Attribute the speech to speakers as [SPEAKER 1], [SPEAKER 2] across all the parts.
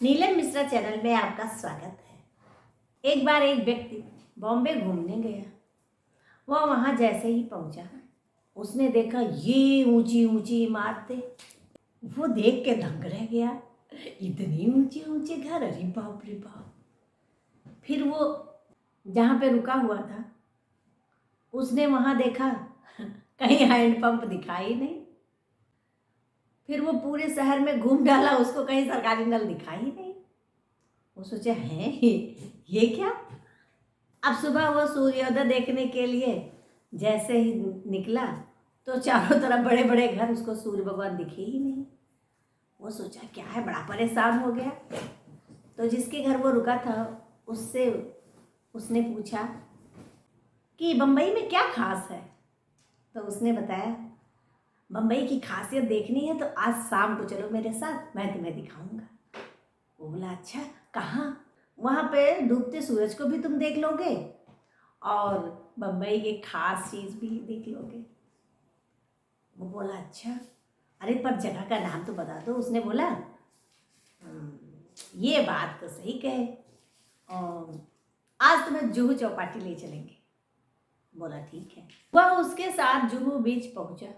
[SPEAKER 1] Neelam Mishra channel में आपका स्वागत है। एक बार एक व्यक्ति बॉम्बे घूमने गया। वह वहाँ जैसे ही पहुँचा, उसने देखा ये ऊंची ऊंची इमारतें। वो देख के दंग रह गया, इतनी ऊंचे ऊंचे घर, अरे बाप रे बाप। फिर वो जहाँ पे रुका हुआ था, उसने वहाँ देखा कहीं हैंडपंप दिखाई नहीं। फिर वो पूरे शहर में घूम डाला, उसको कहीं सरकारी नल दिखाई नहीं। वो सोचा है ये क्या। अब सुबह वो सूर्योदय देखने के लिए जैसे ही निकला तो चारों तरफ बड़े बड़े घर, उसको सूर्य भगवान दिखे ही नहीं। वो सोचा क्या है, बड़ा परेशान हो गया। तो जिसके घर वो रुका था उससे उसने पूछा कि बम्बई में क्या खास है। तो उसने बताया बम्बई की खासियत देखनी है तो आज शाम को चलो मेरे साथ, मैं तुम्हें दिखाऊंगा। वो बोला अच्छा कहाँ। वहाँ पे डूबते सूरज को भी तुम देख लोगे और बम्बई की खास चीज़ भी देख लोगे। वो बोला अच्छा, अरे पर जगह का नाम तो बता दो। उसने बोला ये बात तो सही कहे, और आज तुम्हें जुहू चौपाटी ले चलेंगे। बोला ठीक है। वह उसके साथ जुहू बीच पहुंचा।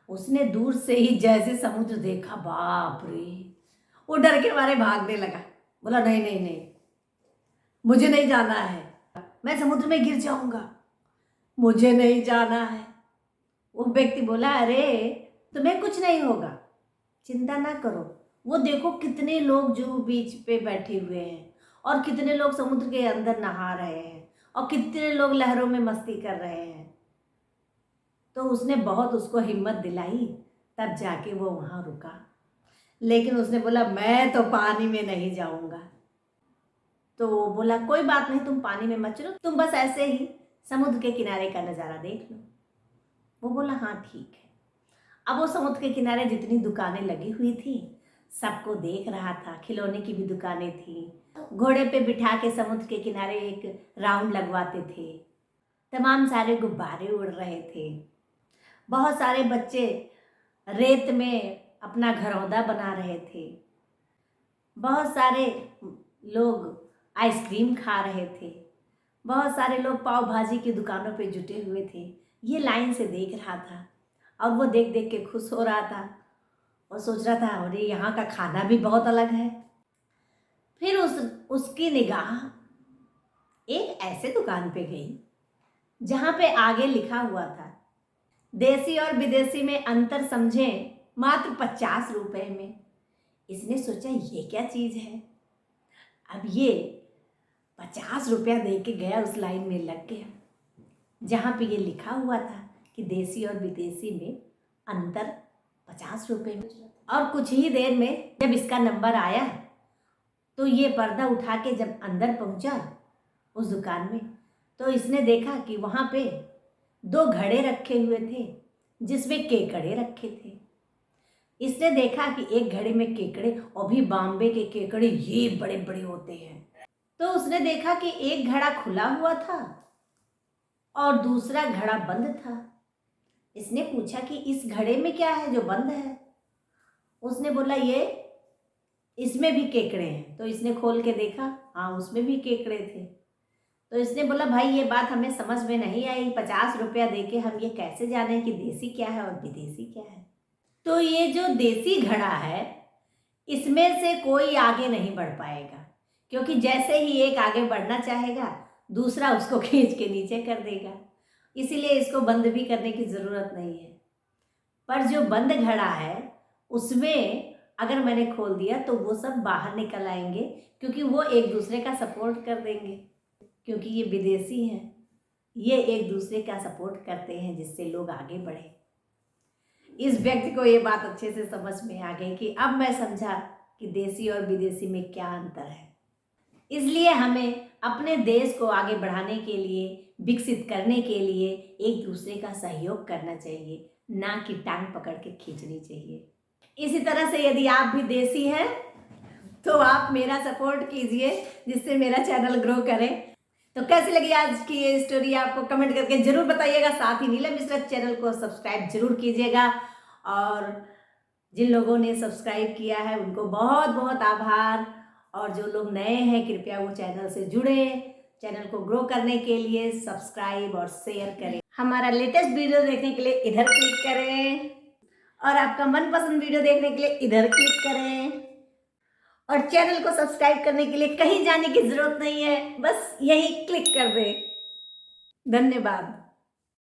[SPEAKER 1] उसने दूर से ही जैसे समुद्र देखा, बाप रे, वो डर के मारे भागने लगा। बोला नहीं नहीं नहीं, मुझे नहीं जाना है, मैं समुद्र में गिर जाऊंगा, मुझे नहीं जाना है। वो व्यक्ति बोला अरे तुम्हें कुछ नहीं होगा, चिंता ना करो। वो देखो कितने लोग जुहू बीच पे बैठे हुए हैं और कितने लोग समुद्र के अंदर नहा रहे हैं और कितने लोग लहरों में मस्ती कर रहे हैं। तो उसने बहुत उसको हिम्मत दिलाई, तब जाके वो वहाँ रुका। लेकिन उसने बोला मैं तो पानी में नहीं जाऊंगा। तो वो बोला कोई बात नहीं, तुम पानी में मत चलो, तुम बस ऐसे ही समुद्र के किनारे का नज़ारा देख लो। वो बोला हाँ ठीक है। अब वो समुद्र के किनारे जितनी दुकानें लगी हुई थी सबको देख रहा था। खिलौने की भी दुकानें थी, घोड़े पे बिठा के समुद्र के किनारे एक राउंड लगवाते थे, तमाम सारे गुब्बारे उड़ रहे थे। बहुत सारे बच्चे रेत में अपना घरौंदा बना रहे थे। बहुत सारे लोग आइसक्रीम खा रहे थे। बहुत सारे लोग पाव भाजी की दुकानों पे जुटे हुए थे। ये लाइन से देख रहा था और वो देख देख के खुश हो रहा था और सोच रहा था अरे यहाँ का खाना भी बहुत अलग है। फिर उसकी निगाह एक ऐसे दुकान पे गई जहाँ पे आगे लिखा हुआ था देसी और विदेशी में अंतर समझें मात्र 50 रुपए में। इसने सोचा ये क्या चीज़ है। अब ये 50 रुपया दे के गया, उस लाइन में लग गया जहाँ पे ये लिखा हुआ था कि देसी और विदेशी में अंतर 50 रुपये में। और कुछ ही देर में जब इसका नंबर आया तो ये पर्दा उठा के जब अंदर पहुंचा उस दुकान में, तो इसने देखा कि वहाँ पे 2 घड़े रखे हुए थे जिसमें केकड़े रखे थे। इसने देखा कि एक घड़े में केकड़े, और भी बॉम्बे के केकड़े ये बड़े बड़े होते हैं। तो उसने देखा कि एक घड़ा खुला हुआ था और दूसरा घड़ा बंद था। इसने पूछा कि इस घड़े में क्या है जो बंद है। उसने बोला ये इसमें भी केकड़े हैं। तो इसने खोल के देखा, हाँ उसमें भी केकड़े थे। तो इसने बोला भाई ये बात हमें समझ में नहीं आई, 50 रुपया दे के हम ये कैसे जाने कि देसी क्या है और विदेशी क्या है। तो ये जो देसी घड़ा है इसमें से कोई आगे नहीं बढ़ पाएगा, क्योंकि जैसे ही एक आगे बढ़ना चाहेगा दूसरा उसको खींच के नीचे कर देगा। इसीलिए इसको बंद भी करने की ज़रूरत नहीं है। पर जो बंद घड़ा है उसमें अगर मैंने खोल दिया तो वो सब बाहर निकल आएंगे, क्योंकि वो एक दूसरे का सपोर्ट कर देंगे। क्योंकि ये विदेशी हैं, ये एक दूसरे का सपोर्ट करते हैं जिससे लोग आगे बढ़े। इस व्यक्ति को ये बात अच्छे से समझ में आ गई कि अब मैं समझा कि देसी और विदेशी में क्या अंतर है। इसलिए हमें अपने देश को आगे बढ़ाने के लिए, विकसित करने के लिए एक दूसरे का सहयोग करना चाहिए, ना कि टांग पकड़ के खींचनी चाहिए। इसी तरह से यदि आप भी देसी हैं तो आप मेरा सपोर्ट कीजिए जिससे मेरा चैनल ग्रो करे। तो कैसी लगी आज की ये स्टोरी आपको कमेंट करके जरूर बताइएगा। साथ ही नीलम मिश्रा चैनल को सब्सक्राइब जरूर कीजिएगा और जिन लोगों ने सब्सक्राइब किया है उनको बहुत बहुत आभार, और जो लोग नए हैं कृपया वो चैनल से जुड़े। चैनल को ग्रो करने के लिए सब्सक्राइब और शेयर करें। हमारा लेटेस्ट वीडियो देखने के लिए इधर क्लिक करें, और आपका मनपसंद वीडियो देखने के लिए इधर क्लिक करें, और चैनल को सब्सक्राइब करने के लिए कहीं जाने की जरूरत नहीं है, बस यही क्लिक कर दें। धन्यवाद।